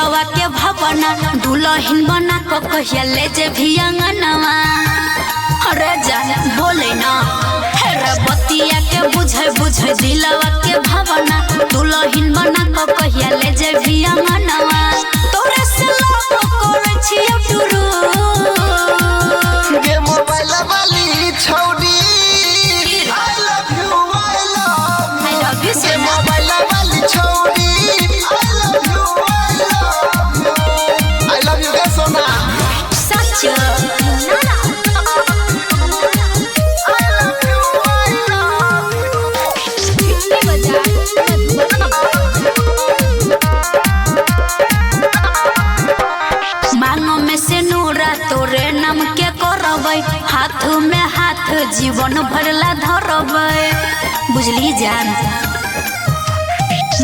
दिलवा के भावना दुल्हन बना को कहिया ले जे भी अंगनवा। अरे जान बोले ना हेरा बतिया के बुझे दिलवा के भावना दुल्हन बना को कहिया ले जे भी अंगनवा। तोरे से लाभ करे छियो टुरु गे मोबाइल वाली छौड़ी I love you I love you गे मोबाइल वाली छौड़ी I love you गे सोना सच मांगो में से नूरा तोरे नाम के करबै हाथ में हाथ जीवन भरला धरबै बुझली जान।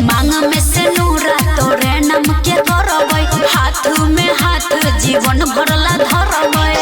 मांग में से नूरा तोरे नाम के करबै हाथ में हाथ जीवन भरला धरबै।